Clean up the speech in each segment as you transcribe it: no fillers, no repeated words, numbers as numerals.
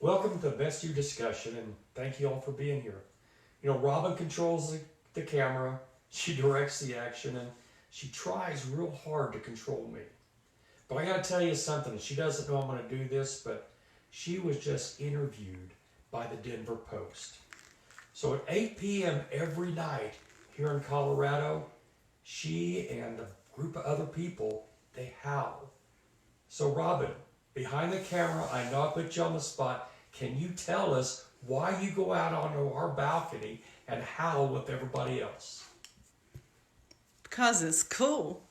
Welcome to Best You Discussion, and thank you all for being here. You know, Robin controls the camera, she directs the action, and she tries real hard to control me. But I gotta tell you something, she doesn't know I'm gonna do this, but she was just interviewed by the Denver Post. So at 8 p.m. every night here in Colorado, she and a group of other people, they howl. So Robin, behind the camera, I know I put you on the spot. Can you tell us why you go out onto our balcony and howl with everybody else? Because it's cool.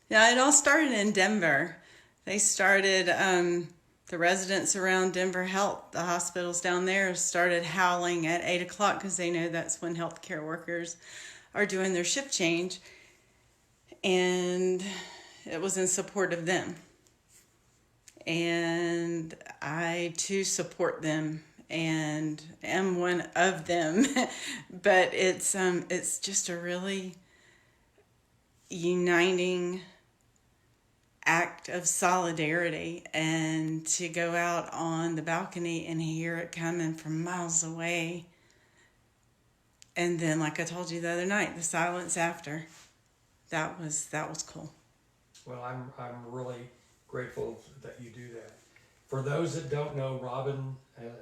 Yeah, it all started in Denver. They started, the residents around Denver Health, the hospitals down there, started howling at 8 o'clock because they know that's when healthcare workers are doing their shift change. And it was in support of them. And I too support them and am one of them. But it's just a really uniting act of solidarity, and to go out on the balcony and hear it coming from miles away. And then, like I told you the other night, the silence after. That was cool. Well, I'm really grateful that you do that. For those that don't know, Robin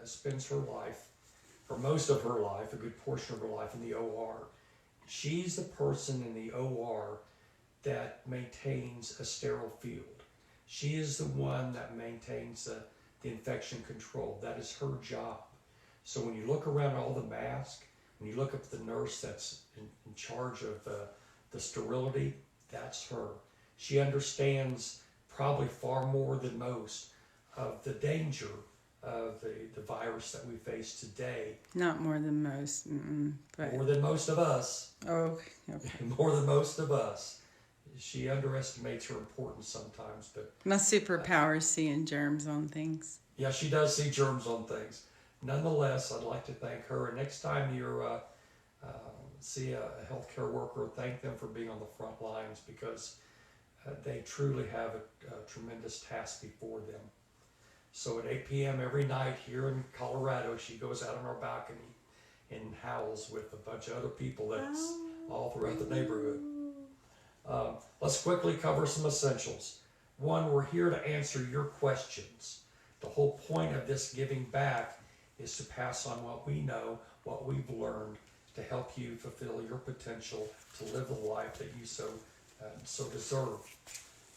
spends her life, or most of her life, a good portion of her life in the OR. She's the person in the OR that maintains a sterile field. She is the one that maintains the infection control. That is her job. So when you look around all the masks, when you look up the nurse that's in charge of the sterility, that's her. She understands probably far more than most of the danger of the virus that we face today. Not more than most. But More than most of us. Oh, okay. More than most of us. She underestimates her importance sometimes, but My superpower is seeing germs on things. yeah, she does see germs on things. Nonetheless, I'd like to thank her. And next time you see a healthcare worker, thank them for being on the front lines, because they truly have a tremendous task before them. So at 8 p.m. every night here in Colorado, she goes out on our balcony and howls with a bunch of other people that's all throughout the neighborhood. Let's quickly cover some essentials. One, we're here to answer your questions. The whole point of this giving back is to pass on what we know, what we've learned, to help you fulfill your potential to live the life that you so deserve.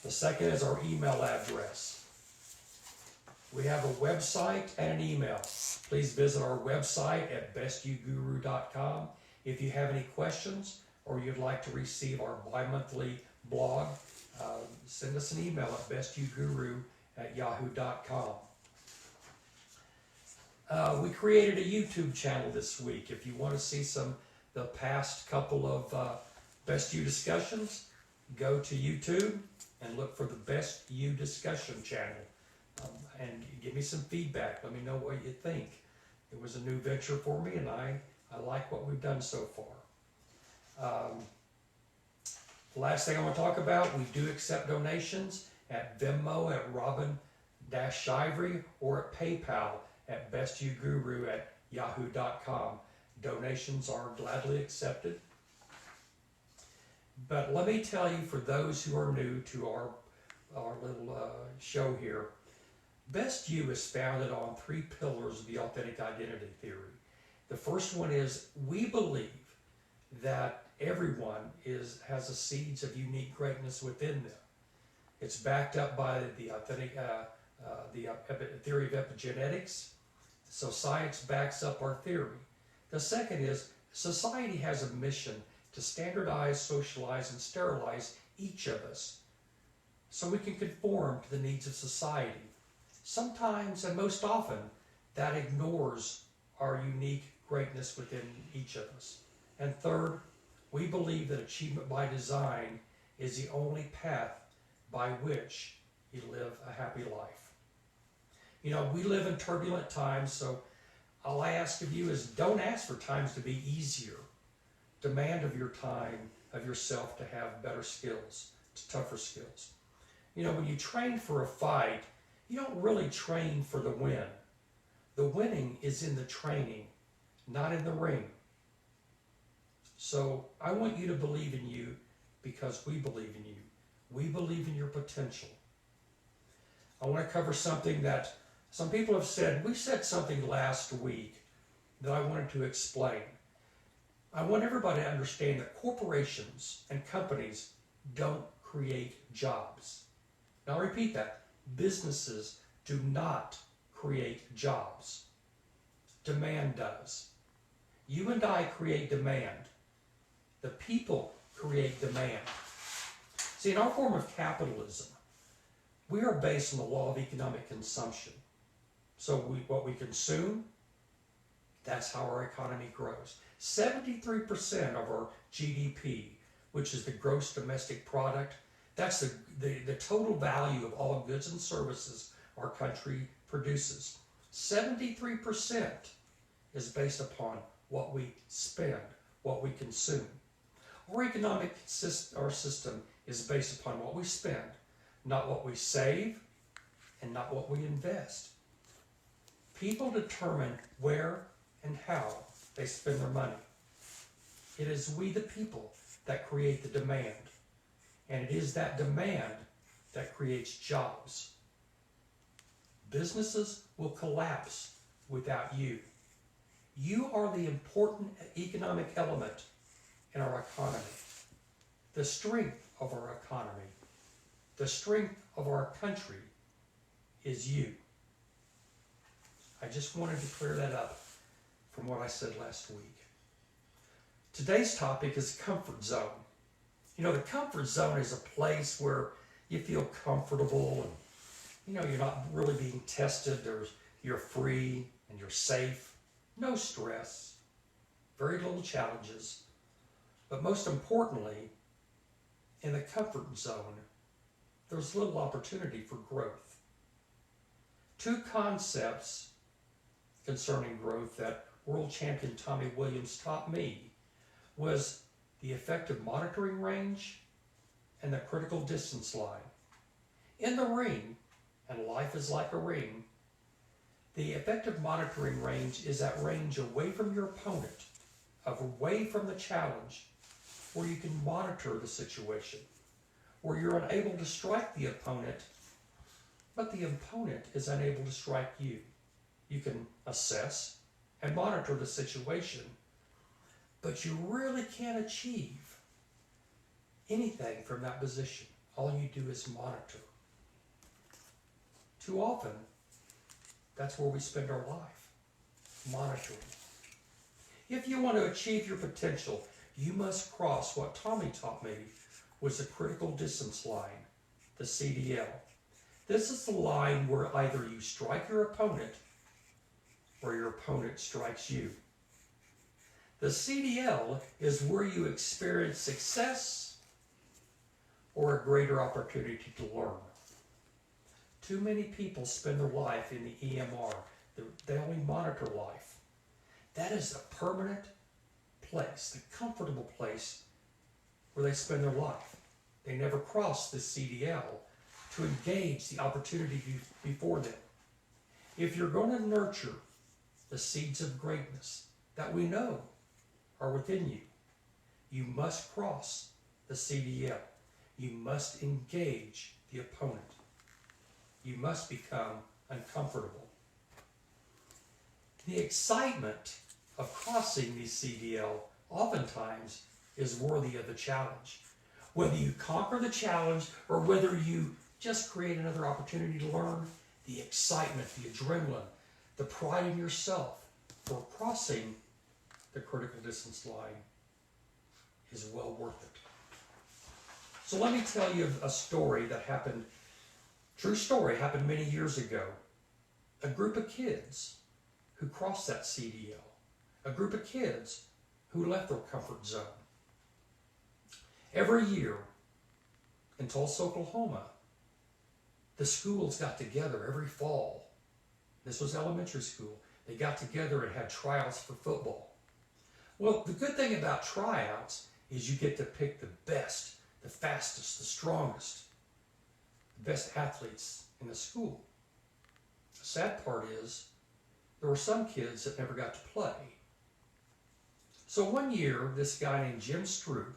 The second is our email address. We have a website and an email. Please visit our website at bestyouguru.com. If you have any questions or you'd like to receive our bi-monthly blog, send us an email at bestyouguru@yahoo.com. We created a YouTube channel this week. If you want to see the past couple of Best You discussions, go to YouTube and look for the Best You discussion channel. And give me some feedback. Let me know what you think. It was a new venture for me, and I like what we've done so far. Last thing I want to talk about, we do accept donations at Venmo at Robin-Shivery or at PayPal at bestyouguru@yahoo.com. Donations are gladly accepted. But let me tell you, for those who are new to our little show here, Best You is founded on 3 pillars of the authentic identity theory. The first one is we believe that everyone has the seeds of unique greatness within them. It's backed up by the authentic theory of epigenetics. So science backs up our theory. The second is society has a mission to standardize, socialize, and sterilize each of us so we can conform to the needs of society. Sometimes, and most often, that ignores our unique greatness within each of us. And third, we believe that achievement by design is the only path by which you live a happy life. You know, we live in turbulent times, so all I ask of you is don't ask for times to be easier. Demand of your time, of yourself, to have better skills, tougher skills. You know, when you train for a fight, you don't really train for the win. The winning is in the training, not in the ring. So I want you to believe in you because we believe in you. We believe in your potential. I want to cover something that some people have said. We said something last week that I wanted to explain. I want everybody to understand that corporations and companies don't create jobs. Now I'll repeat that. Businesses do not create jobs. Demand does. You and I create demand. The people create demand. See, in our form of capitalism, we are based on the law of economic consumption. So what we consume, that's how our economy grows. 73% of our GDP, which is the gross domestic product, that's the total value of all goods and services our country produces. 73% is based upon what we spend, what we consume. Our economic system is based upon what we spend, not what we save, and not what we invest. People determine where and how they spend their money. It is we, the people, that create the demand. And it is that demand that creates jobs. Businesses will collapse without you. You are the important economic element in our economy. The strength of our economy, the strength of our country is you. I just wanted to clear that up from what I said last week. Today's topic is comfort zone. You know, the comfort zone is a place where you feel comfortable and, you know, you're not really being tested. You're free and you're safe. No stress. Very little challenges. But most importantly, in the comfort zone, there's little opportunity for growth. Two concepts concerning growth that world champion Tommy Williams taught me was the effective monitoring range and the critical distance line. In the ring, and life is like a ring, the effective monitoring range is that range away from your opponent, away from the challenge, where you can monitor the situation, where you're unable to strike the opponent, but the opponent is unable to strike you. You can assess and monitor the situation, but you really can't achieve anything from that position. All you do is monitor. Too often, that's where we spend our life, monitoring. If you want to achieve your potential, you must cross what Tommy taught me was the critical distance line, the CDL. This is the line where either you strike your opponent or your opponent strikes you. The CDL is where you experience success or a greater opportunity to learn. Too many people spend their life in the EMR. They only monitor life. That is a permanent place, the comfortable place where they spend their life. They never cross the CDL to engage the opportunity before them. If you're going to nurture the seeds of greatness that we know are within you, you must cross the CDL. You must engage the opponent. You must become uncomfortable. The excitement of crossing the CDL oftentimes is worthy of the challenge. Whether you conquer the challenge or whether you just create another opportunity to learn, the excitement, the adrenaline, the pride in yourself for crossing the critical distance line is well worth it. So let me tell you a story that happened, true story, happened many years ago. A group of kids who crossed that CDL, a group of kids who left their comfort zone. Every year in Tulsa, Oklahoma, the schools got together every fall. This was elementary school. They got together and had tryouts for football. Well, the good thing about tryouts is you get to pick the best, the fastest, the strongest, the best athletes in the school. The sad part is there were some kids that never got to play. So one year, this guy named Jim Stroop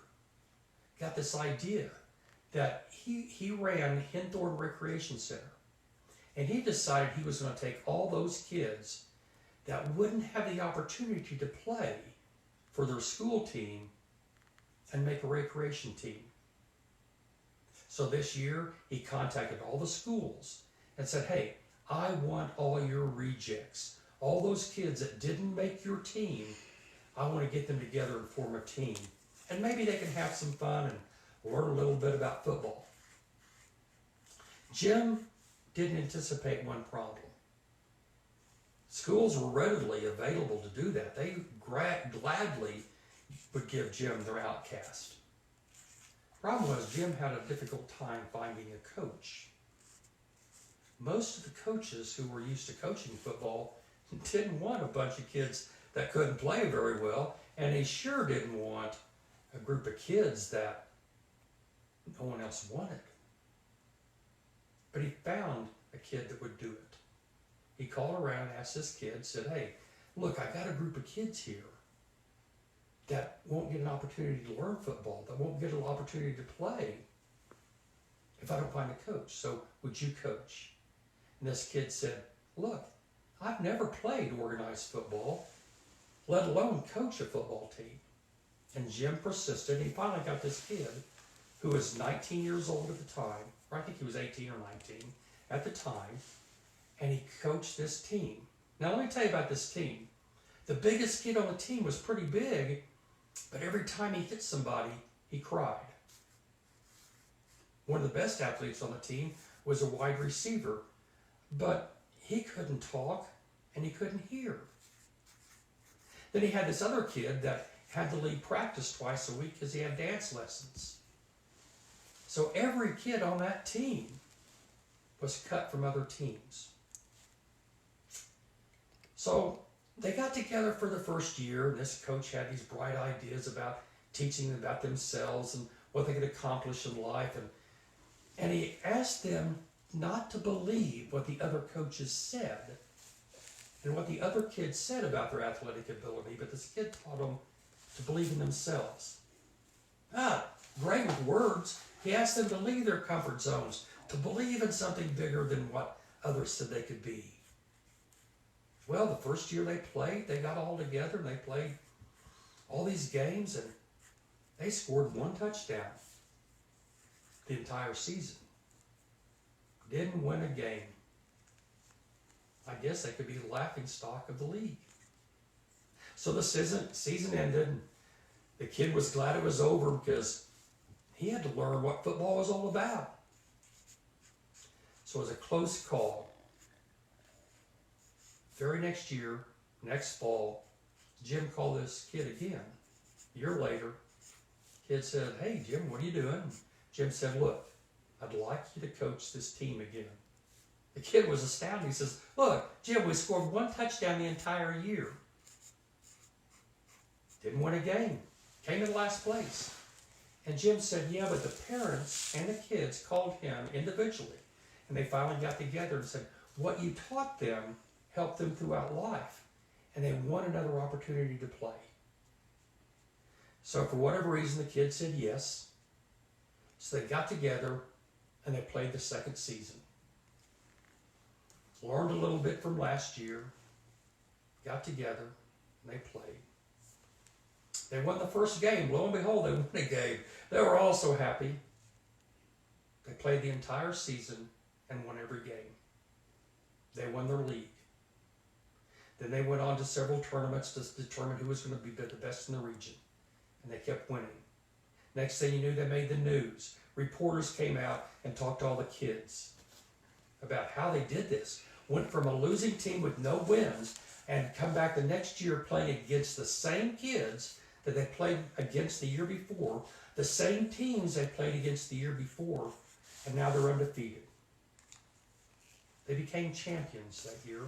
got this idea that he ran Hinthorn Recreation Center. And he decided he was going to take all those kids that wouldn't have the opportunity to play for their school team and make a recreation team. So this year, he contacted all the schools and said, hey, I want all your rejects. All those kids that didn't make your team, I want to get them together and form a team. And maybe they can have some fun and learn a little bit about football. Jim didn't anticipate one problem. Schools were readily available to do that. They gladly would give Jim their outcast. Problem was, Jim had a difficult time finding a coach. Most of the coaches who were used to coaching football didn't want a bunch of kids that couldn't play very well, and he sure didn't want a group of kids that no one else wanted. But he found a kid that would do it. He called around, asked this kid, said, hey, look, I got a group of kids here that won't get an opportunity to learn football, that won't get an opportunity to play if I don't find a coach. So would you coach? And this kid said, look, I've never played organized football, let alone coach a football team. And Jim persisted. He finally got this kid who was 19 years old at the time, or I think he was 18 or 19 at the time, and he coached this team. Now let me tell you about this team. The biggest kid on the team was pretty big, but every time he hit somebody, he cried. One of the best athletes on the team was a wide receiver, but he couldn't talk and he couldn't hear. Then he had this other kid that had to leave practice twice a week because he had dance lessons. So every kid on that team was cut from other teams. So they got together for the first year, and this coach had these bright ideas about teaching them about themselves and what they could accomplish in life. And he asked them not to believe what the other coaches said and what the other kids said about their athletic ability, but this kid taught them to believe in themselves. Great with words. He asked them to leave their comfort zones, to believe in something bigger than what others said they could be. Well, the first year they played, they got all together and they played all these games, and they scored one touchdown the entire season. Didn't win a game. I guess they could be the laughingstock of the league. So the season ended, and the kid was glad it was over because he had to learn what football was all about. So it was a close call. Very next year, next fall, Jim called this kid again. A year later, kid said, hey, Jim, what are you doing? Jim said, look, I'd like you to coach this team again. The kid was astounded. He says, look, Jim, we scored one touchdown the entire year. Didn't win a game. Came in last place. And Jim said, yeah, but the parents and the kids called him individually. And they finally got together and said, what you taught them helped them throughout life. And they want another opportunity to play. So for whatever reason, the kids said yes. So they got together and they played the second season. Learned a little bit from last year. Got together and they played. They won the first game. Lo and behold, they won a game. They were all so happy. They played the entire season and won every game. They won their league. Then they went on to several tournaments to determine who was going to be the best in the region. And they kept winning. Next thing you knew, they made the news. Reporters came out and talked to all the kids about how they did this. Went from a losing team with no wins and come back the next year playing against the same kids that they played against the year before, the same teams they played against the year before, and now they're undefeated. They became champions that year.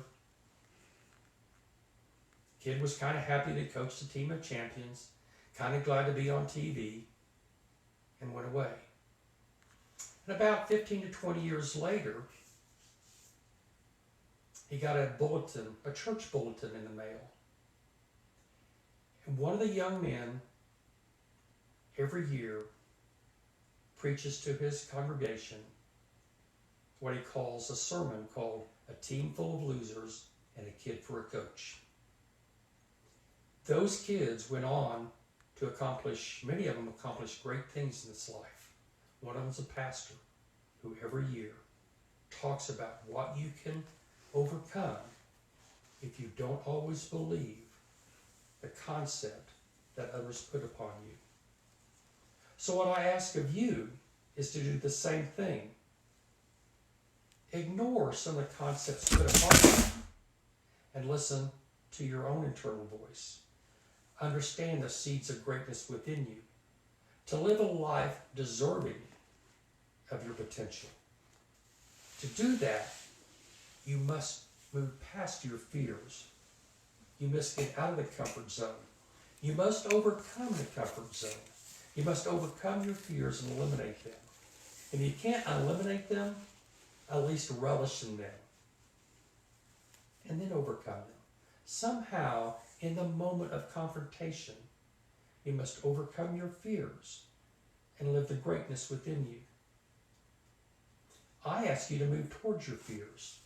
Kid was kind of happy to coach the team of champions, kind of glad to be on TV, and went away. And about 15 to 20 years later, he got a bulletin, a church bulletin in the mail. And one of the young men every year preaches to his congregation what he calls a sermon called A Team Full of Losers and a Kid for a Coach. Those kids went on to accomplish, many of them accomplished great things in this life. One of them is a pastor who every year talks about what you can overcome if you don't always believe the concept that others put upon you. So what I ask of you is to do the same thing. Ignore some of the concepts put upon you and listen to your own internal voice. Understand the seeds of greatness within you. To live a life deserving of your potential. To do that, you must move past your fears. You must get out of the comfort zone. You must overcome the comfort zone. You must overcome your fears and eliminate them. And if you can't eliminate them, at least relish in them. And then overcome them. Somehow, in the moment of confrontation, you must overcome your fears and live the greatness within you. I ask you to move towards your fears,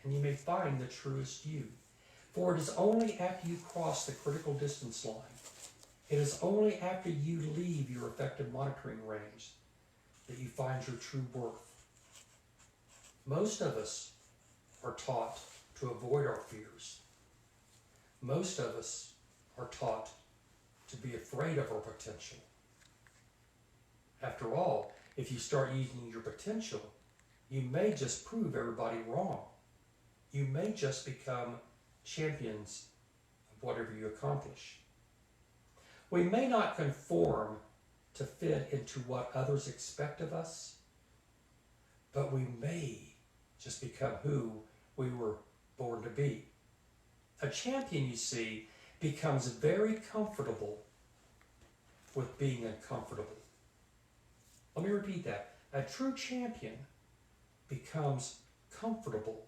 and you may find the truest you. For it is only after you cross the critical distance line, it is only after you leave your effective monitoring range that you find your true worth. Most of us are taught to avoid our fears. Most of us are taught to be afraid of our potential. After all, if you start using your potential, you may just prove everybody wrong. You may just become champions of whatever you accomplish. We may not conform to fit into what others expect of us, but we may just become who we were born to be. A champion, you see, becomes very comfortable with being uncomfortable. Let me repeat that. A true champion becomes comfortable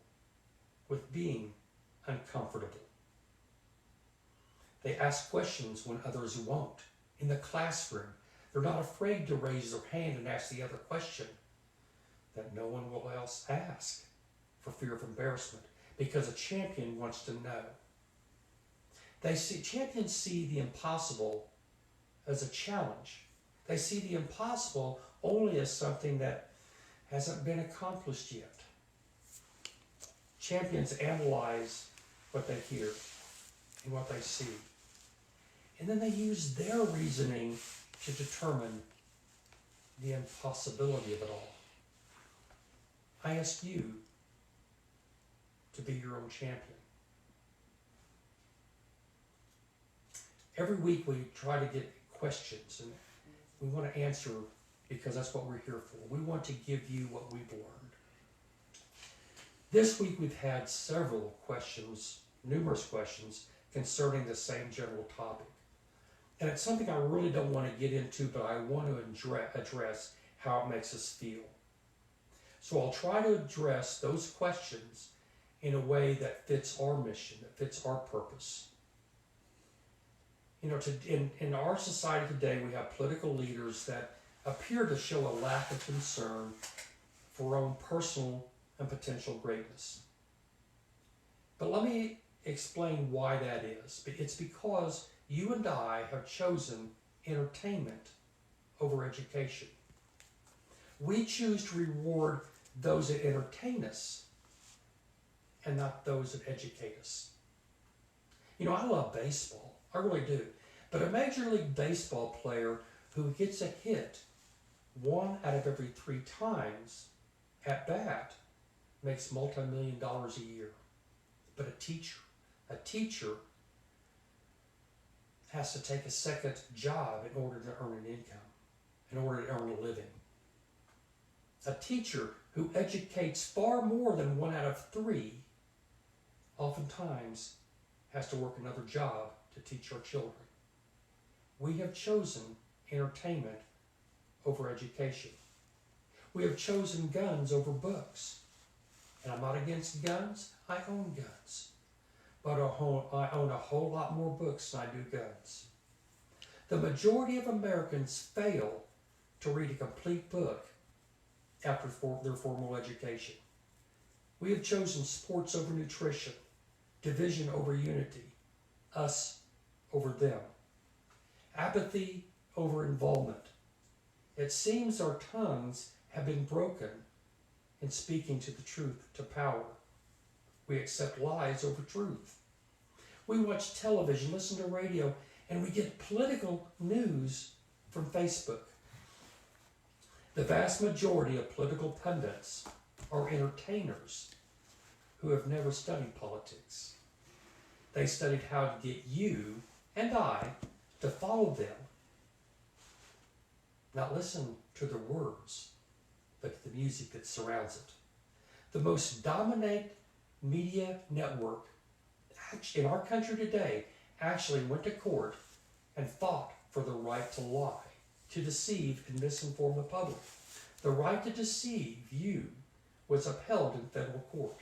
with being uncomfortable. They ask questions when others won't. In the classroom, they're not afraid to raise their hand and ask the other question that no one will else ask for fear of embarrassment, because a champion wants to know. Champions see the impossible as a challenge. They see the impossible only as something that hasn't been accomplished yet. Champions analyze what they hear and what they see. And then they use their reasoning to determine the impossibility of it all. I ask you to be your own champion. Every week we try to get questions, and we want to answer because that's what we're here for. We want to give you what we've learned. This week we've had several questions, numerous questions, concerning the same general topic. And it's something I really don't want to get into, but I want to address how it makes us feel. So I'll try to address those questions in a way that fits our mission, that fits our purpose. You know, in our society today, we have political leaders that appear to show a lack of concern for our own personal and potential greatness. But let me explain why that is. It's because you and I have chosen entertainment over education. We choose to reward those that entertain us and not those that educate us. You know, I love baseball. I really do. But a Major League Baseball player who gets a hit 1 out of every 3 times at bat makes multi-million dollars a year. But a teacher has to take a second job in order to earn an income, in order to earn a living. A teacher who educates far more than 1 out of 3 oftentimes has to work another job to teach our children. We have chosen entertainment over education. We have chosen guns over books. And I'm not against guns. I own guns, but I own a whole lot more books than I do guns. The majority of Americans fail to read a complete book after their formal education. We have chosen sports over nutrition, division over unity, us over them, apathy over involvement. It seems our tongues have been broken in speaking to the truth to power. We accept lies over truth. We watch television, listen to radio, and we get political news from Facebook. The vast majority of political pundits are entertainers who have never studied politics. They studied how to get you and I to follow them, not listen to their words, but to the music that surrounds it. The most dominant media network in our country today actually went to court and fought for the right to lie, to deceive and misinform the public. The right to deceive you was upheld in federal court.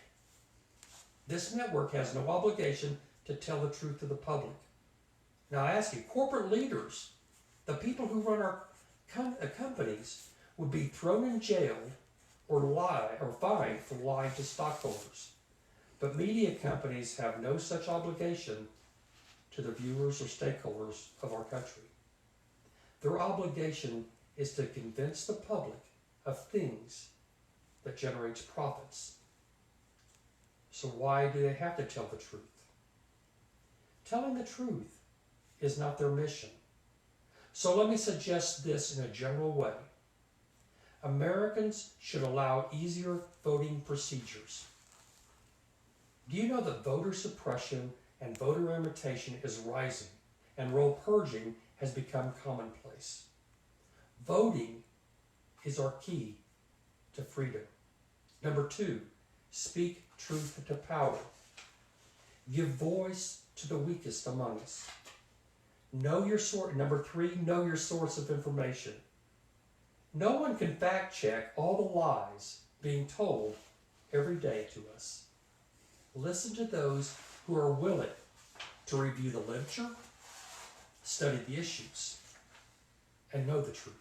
This network has no obligation to tell the truth to the public. Now I ask you, corporate leaders, the people who run our companies, would be thrown in jail or fined for lying to stockholders. But media companies have no such obligation to the viewers or stakeholders of our country. Their obligation is to convince the public of things that generates profits. So why do they have to tell the truth? Telling the truth is not their mission. So let me suggest this in a general way. Americans should allow easier voting procedures. Do you know that voter suppression and voter imitation is rising, and roll purging has become commonplace? Voting is our key to freedom. Number 2, speak truth to power. Give voice to the weakest among us. Know your source. Number 3, know your source of information. No one can fact check all the lies being told every day to us. Listen to those who are willing to review the literature, study the issues, and know the truth.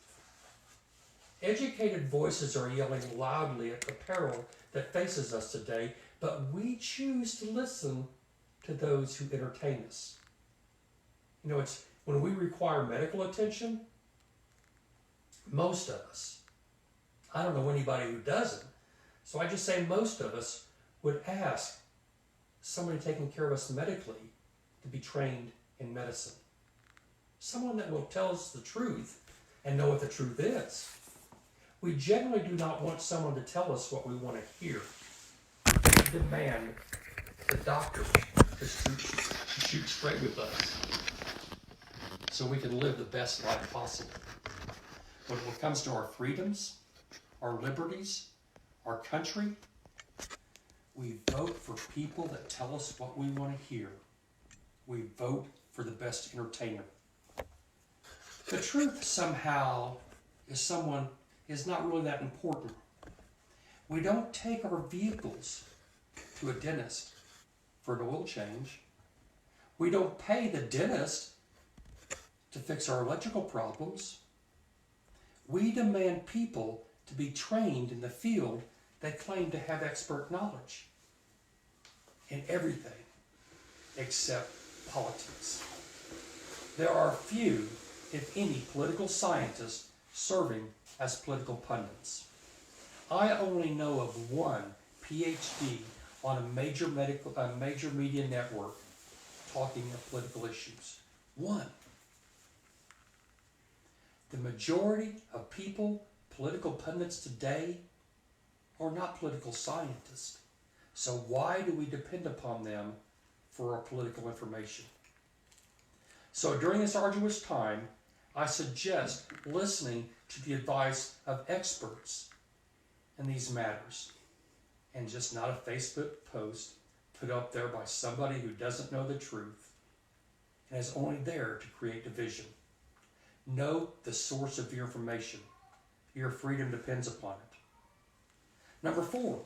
Educated voices are yelling loudly at the peril that faces us today, but we choose to listen to those who entertain us. You know, it's when we require medical attention, most of us, I don't know anybody who doesn't, so I just say most of us would ask somebody taking care of us medically to be trained in medicine. Someone that will tell us the truth and know what the truth is. We generally do not want someone to tell us what we want to hear. We demand the doctor to shoot straight with us so we can live the best life possible. When it comes to our freedoms, our liberties, our country, we vote for people that tell us what we want to hear. We vote for the best entertainer. The truth somehow is not really that important. We don't take our vehicles to a dentist for an oil change. We don't pay the dentist to fix our electrical problems. We demand people to be trained in the field they claim to have expert knowledge in everything except politics. There are few, if any, political scientists serving as political pundits. I only know of one PhD on a major media network talking of political issues. One. The majority of people, political pundits today, are not political scientists. So why do we depend upon them for our political information? So during this arduous time, I suggest listening to the advice of experts in these matters, and just not a Facebook post put up there by somebody who doesn't know the truth and is only there to create division. Know the source of your information. Your freedom depends upon it. Number 4,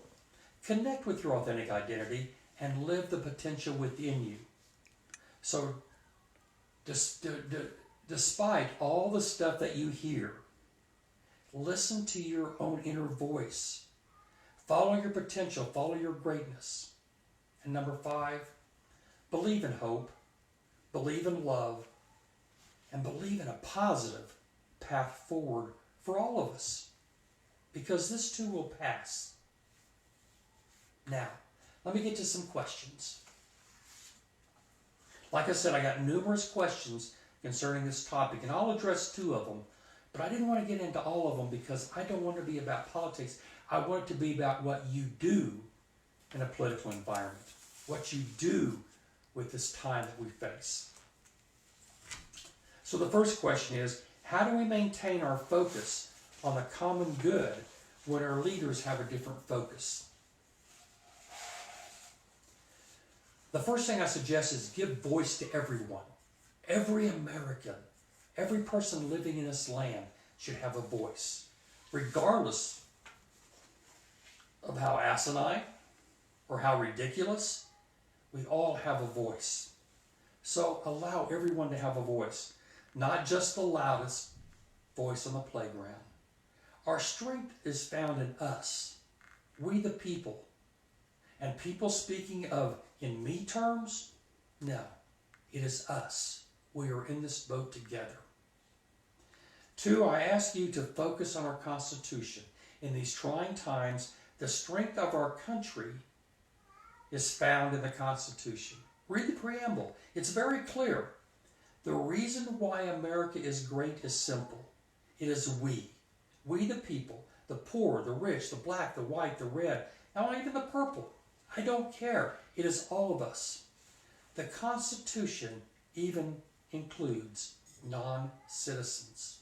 connect with your authentic identity and live the potential within you. So, despite all the stuff that you hear, listen to your own inner voice. Follow your potential, follow your greatness. And number 5, believe in hope, believe in love, and believe in a positive path forward for all of us. Because this too will pass. Now, let me get to some questions. Like I said, I got numerous questions concerning this topic, and I'll address 2 of them. But I didn't want to get into all of them because I don't want it to be about politics. I want it to be about what you do in a political environment, what you do with this time that we face. So the first question is, how do we maintain our focus on the common good when our leaders have a different focus? The first thing I suggest is give voice to everyone. Every American, every person living in this land should have a voice, regardless of how asinine or how ridiculous. We all have a voice. So allow everyone to have a voice, not just the loudest voice on the playground. Our strength is found in us, we the people. And people speaking of in me terms, no, it is us. We are in this boat together. 2, I ask you to focus on our Constitution. In these trying times, the strength of our country is found in the Constitution. Read the preamble. It's very clear. The reason why America is great is simple. It is we the people, the poor, the rich, the black, the white, the red, now even the purple. I don't care. It is all of us. The Constitution even includes non-citizens.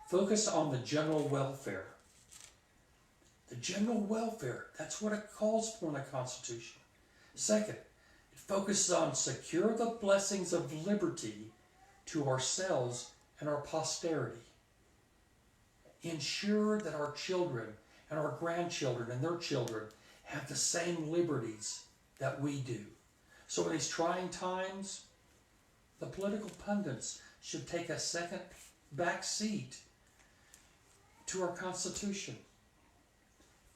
Focus on the general welfare. The general welfare, that's what it calls for in the Constitution. Second, it focuses on secure the blessings of liberty to ourselves and our posterity. Ensure that our children and our grandchildren and their children have the same liberties that we do. So in these trying times, the political pundits should take a second back seat to our Constitution.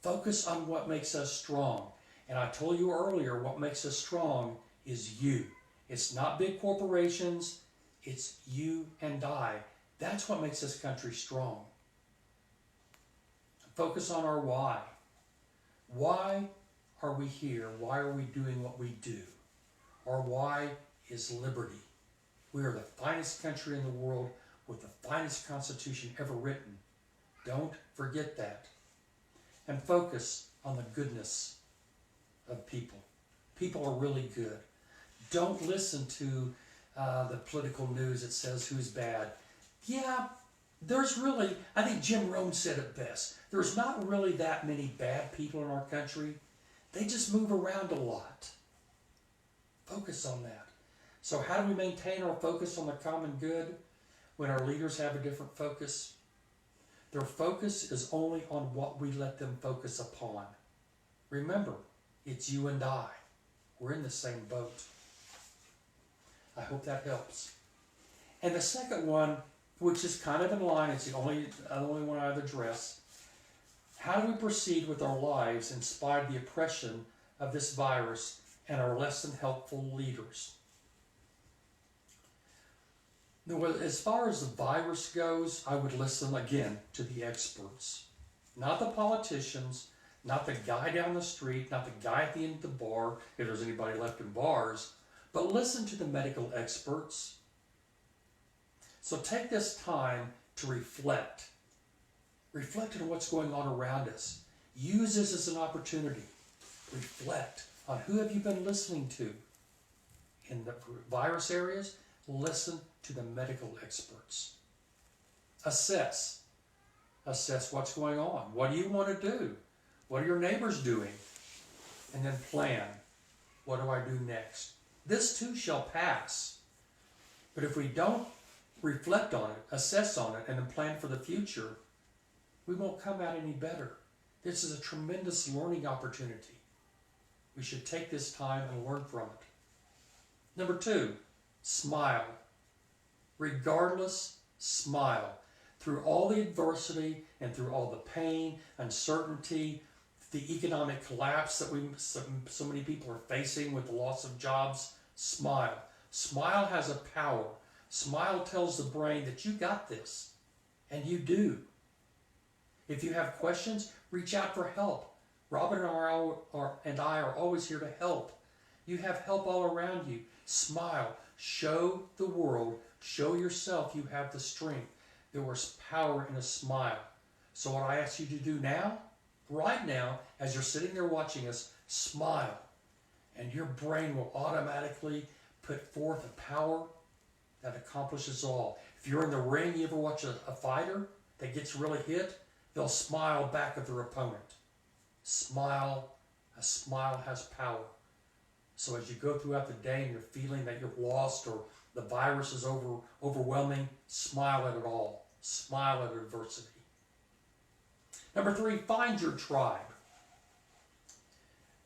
Focus on what makes us strong. And I told you earlier, what makes us strong is you. It's not big corporations, it's you and I. That's what makes this country strong. Focus on our why. Why are we here? Why are we doing what we do? Our why is liberty. We are the finest country in the world with the finest Constitution ever written. Don't forget that. And focus on the goodness of people. People are really good. Don't listen to the political news that says who's bad. Yeah, there's really, I think Jim Rome said it best. There's not really that many bad people in our country. They just move around a lot. Focus on that. So how do we maintain our focus on the common good when our leaders have a different focus? Their focus is only on what we let them focus upon. Remember, it's you and I. We're in the same boat. I hope that helps. And the second one, which is kind of in line, it's the only one I've addressed. How do we proceed with our lives in spite of the oppression of this virus and our less than helpful leaders? Now, as far as the virus goes, I would listen again to the experts. Not the politicians, not the guy down the street, not the guy at the end of the bar, if there's anybody left in bars, but listen to the medical experts. So take this time to reflect. Reflect on what's going on around us. Use this as an opportunity. Reflect on who have you been listening to. In the virus areas, listen to the medical experts. Assess. Assess what's going on. What do you want to do? What are your neighbors doing? And then plan. What do I do next? This too shall pass. But if we don't reflect on it, assess on it, and then plan for the future, we won't come out any better. This is a tremendous learning opportunity. We should take this time and learn from it. Number 2, smile. Regardless, smile. Through all the adversity and through all the pain, uncertainty, the economic collapse that so many people are facing with the loss of jobs, smile. Smile has a power. Smile tells the brain that you got this, and you do. If you have questions, reach out for help. Robin and I are always here to help. You have help all around you. Smile. Show the world, show yourself you have the strength. There is power in a smile. So what I ask you to do now, right now, as you're sitting there watching us, smile. And your brain will automatically put forth a power that accomplishes all. If you're in the ring, you ever watch a fighter that gets really hit? They'll smile back at their opponent. Smile. A smile has power. So as you go throughout the day and you're feeling that you're lost or the virus is overwhelming, smile at it all. Smile at adversity. Number 3, find your tribe.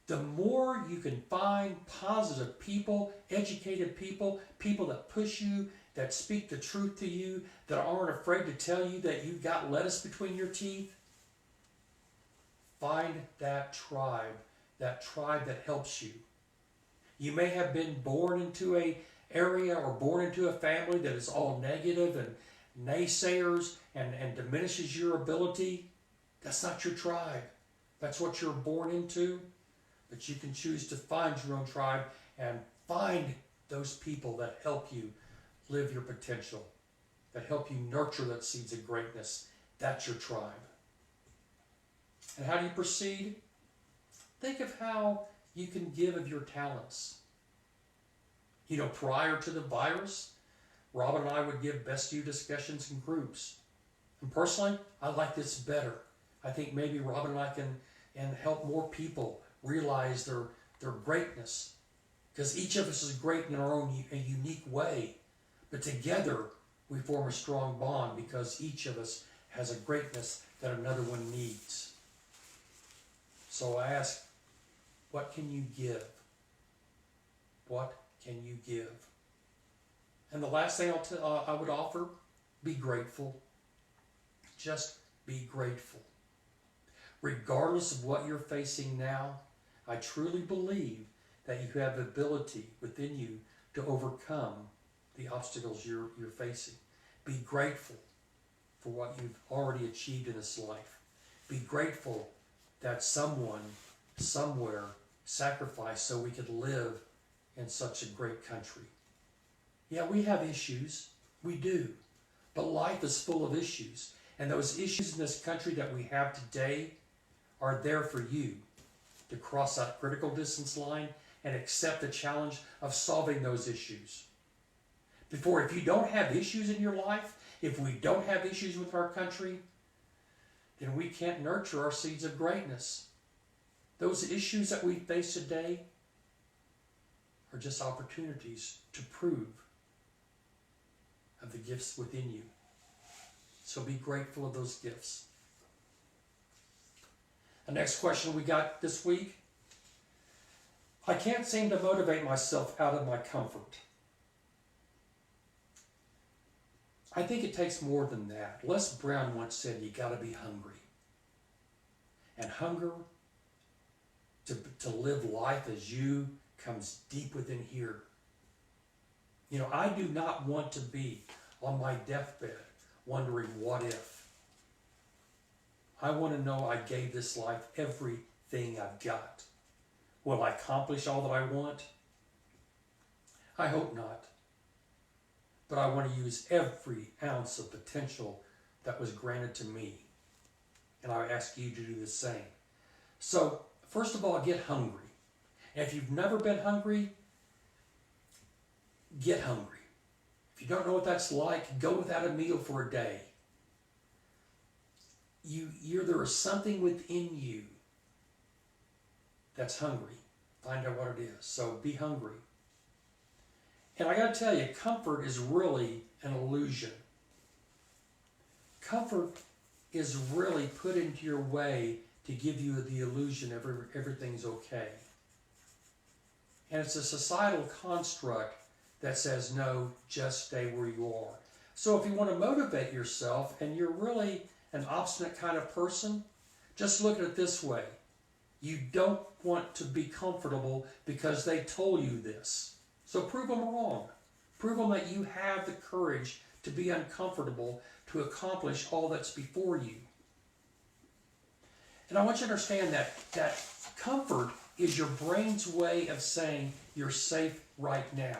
The more you can find positive people, educated people, people that push you, that speak the truth to you, that aren't afraid to tell you that you've got lettuce between your teeth, find that tribe that helps you. You may have been born into an area or born into a family that is all negative and naysayers and diminishes your ability. That's not your tribe. That's what you're born into. But you can choose to find your own tribe and find those people that help you live your potential, that help you nurture that seeds of greatness. That's your tribe. And how do you proceed? Think of how you can give of your talents. You know, prior to the virus, Robin and I would give Best You discussions in groups. And personally, I like this better. I think maybe Robin and I can help more people realize their greatness. Because each of us is great in our own unique way. But together, we form a strong bond because each of us has a greatness that another one needs. So I ask, what can you give? What can you give? And the last thing I would offer, be grateful. Just be grateful. Regardless of what you're facing now, I truly believe that you have the ability within you to overcome the obstacles you're facing. Be grateful for what you've already achieved in this life. Be grateful that someone, somewhere, sacrificed so we could live in such a great country. Yeah, we have issues. We do. But life is full of issues. And those issues in this country that we have today are there for you to cross that critical distance line and accept the challenge of solving those issues. If you don't have issues in your life, if we don't have issues with our country, then we can't nurture our seeds of greatness. Those issues that we face today are just opportunities to prove of the gifts within you. So be grateful of those gifts. The next question we got this week. I can't seem to motivate myself out of my comfort. I think it takes more than that. Les Brown once said, you got to be hungry. And hunger to live life as you comes deep within here. You know, I do not want to be on my deathbed wondering what if. I want to know I gave this life everything I've got. Will I accomplish all that I want? I hope not. But I want to use every ounce of potential that was granted to me. And I ask you to do the same. So, first of all, get hungry. And if you've never been hungry, get hungry. If you don't know what that's like, go without a meal for a day. There is something within you that's hungry. Find out what it is. So be hungry. And I got to tell you, comfort is really an illusion. Comfort is really put into your way to give you the illusion everything's okay. And it's a societal construct that says, no, just stay where you are. So if you want to motivate yourself and you're really an obstinate kind of person, just look at it this way. You don't want to be comfortable because they told you this. So prove them wrong. Prove them that you have the courage to be uncomfortable to accomplish all that's before you. And I want you to understand that comfort is your brain's way of saying you're safe right now.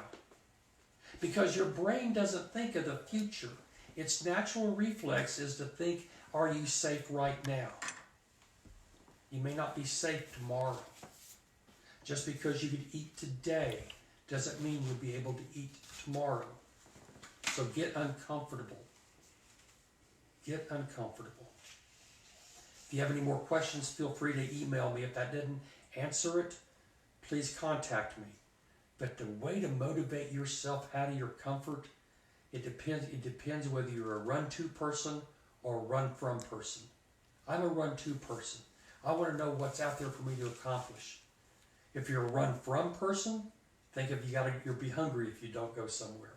Because your brain doesn't think of the future. Its natural reflex is to think, are you safe right now? You may not be safe tomorrow. Just because you could eat today doesn't mean you'll be able to eat tomorrow. So get uncomfortable. Get uncomfortable. If you have any more questions, feel free to email me. If that didn't answer it, please contact me. But the way to motivate yourself out of your comfort, it depends whether you're a run-to person or a run-from person. I'm a run-to person. I want to know what's out there for me to accomplish. If you're a run-from person, think if you'll be hungry if you don't go somewhere.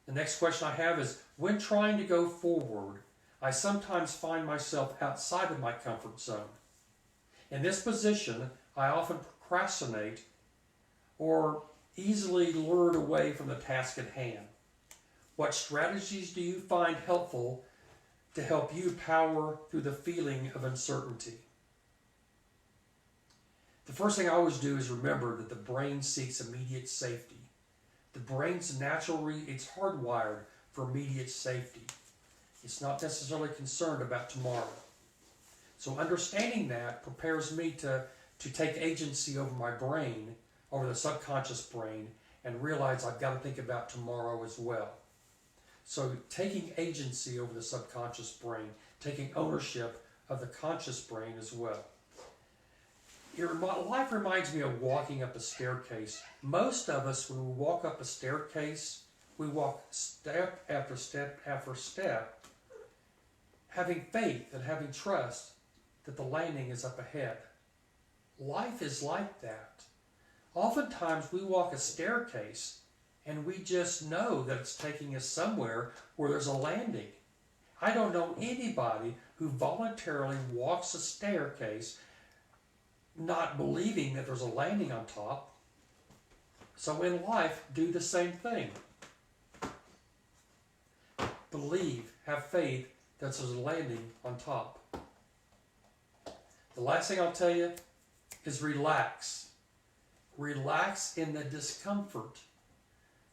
The next question I have is, when trying to go forward, I sometimes find myself outside of my comfort zone. In this position, I often procrastinate or easily lured away from the task at hand. What strategies do you find helpful to help you power through the feeling of uncertainty? The first thing I always do is remember that the brain seeks immediate safety. The brain's it's hardwired for immediate safety. It's not necessarily concerned about tomorrow. So understanding that prepares me to take agency over my brain, over the subconscious brain, and realize I've got to think about tomorrow as well. So taking agency over the subconscious brain, taking ownership of the conscious brain as well. Life reminds me of walking up a staircase. Most of us, when we walk up a staircase, we walk step after step after step, having faith and having trust that the landing is up ahead. Life is like that. Oftentimes we walk a staircase and we just know that it's taking us somewhere where there's a landing. I don't know anybody who voluntarily walks a staircase not believing that there's a landing on top. So in life, do the same thing. Believe, have faith that there's a landing on top. The last thing I'll tell you is relax. Relax in the discomfort.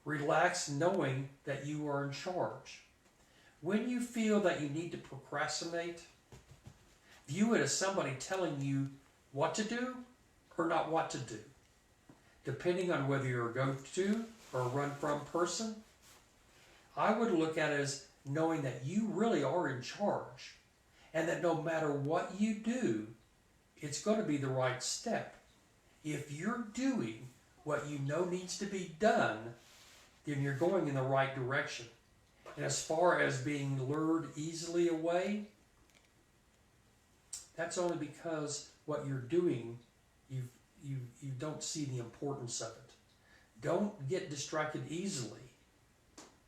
Relax knowing that you are in charge. When you feel that you need to procrastinate, view it as somebody telling you what to do or not what to do. Depending on whether you're a go-to or a run-from person, I would look at it as knowing that you really are in charge and that no matter what you do, it's going to be the right step. If you're doing what you know needs to be done, then you're going in the right direction. And as far as being lured easily away, that's only because what you're doing, you don't see the importance of it. Don't get distracted easily,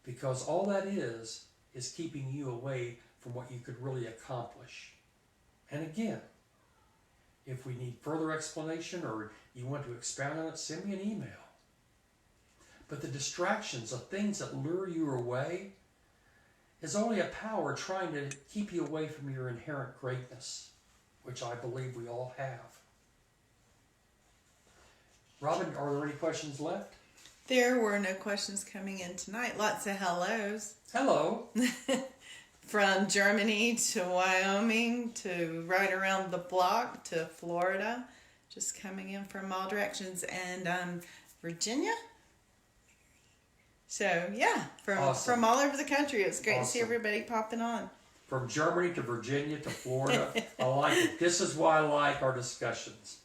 because all that is keeping you away from what you could really accomplish. And again, if we need further explanation or you want to expound on it, send me an email. But the distractions of things that lure you away is only a power trying to keep you away from your inherent greatness, which I believe we all have. Robin, are there any questions left? There were no questions coming in tonight. Lots of hellos. Hello. From Germany to Wyoming to right around the block to Florida. Just coming in from all directions. And Virginia. So, yeah, from all over the country. It's great to see everybody popping on. From Germany to Virginia to Florida. I like it. This is why I like our discussions.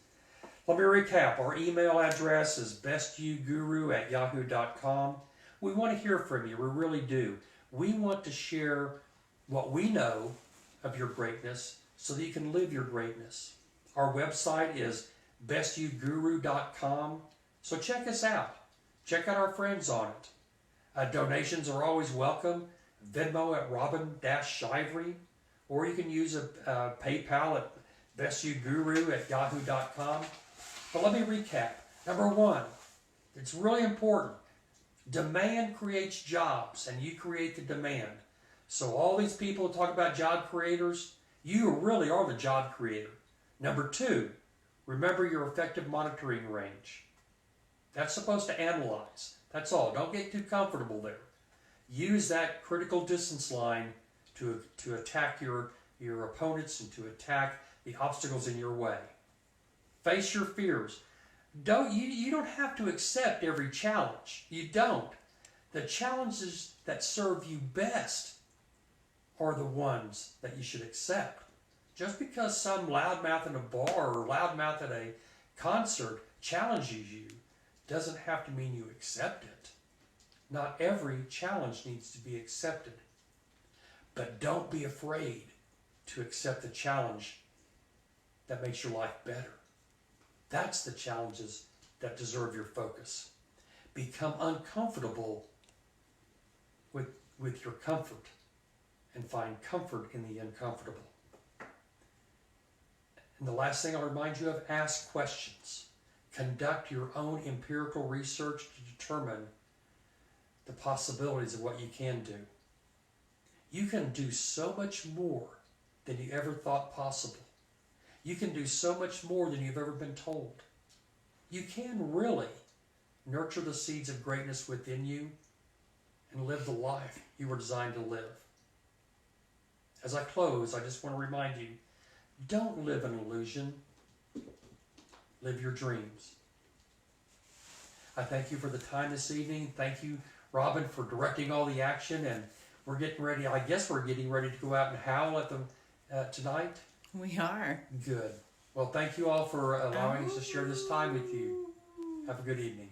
Let me recap. Our email address is bestyouguru@yahoo.com. We want to hear from you. We really do. We want to share what we know of your greatness so that you can live your greatness. Our website is bestyouguru.com. So check us out. Check out our friends on it. Donations are always welcome. Venmo at Robin-Shivery, or you can use a PayPal at bestyouguru@yahoo.com. But let me recap. Number one, it's really important. Demand creates jobs, and you create the demand. So all these people who talk about job creators, you really are the job creator. Number two, remember your effective monitoring range. That's supposed to analyze. That's all. Don't get too comfortable there. Use that critical distance line to attack your opponents and to attack the obstacles in your way. Face your fears. You don't have to accept every challenge. You don't. The challenges that serve you best are the ones that you should accept. Just because some loudmouth in a bar or loudmouth at a concert challenges you doesn't have to mean you accept it. Not every challenge needs to be accepted. But don't be afraid to accept the challenge that makes your life better. That's the challenges that deserve your focus. Become uncomfortable with your comfort and find comfort in the uncomfortable. And the last thing I'll remind you of, ask questions. Conduct your own empirical research to determine the possibilities of what you can do. You can do so much more than you ever thought possible. You can do so much more than you've ever been told. You can really nurture the seeds of greatness within you and live the life you were designed to live. As I close, I just want to remind you, don't live an illusion. Live your dreams. I thank you for the time this evening. Thank you, Robin, for directing all the action. And we're getting ready. I guess we're getting ready to go out and howl at them tonight. We are. Good. Well, thank you all for allowing us to share this time with you. Have a good evening.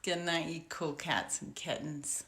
Good night, you cool cats and kittens.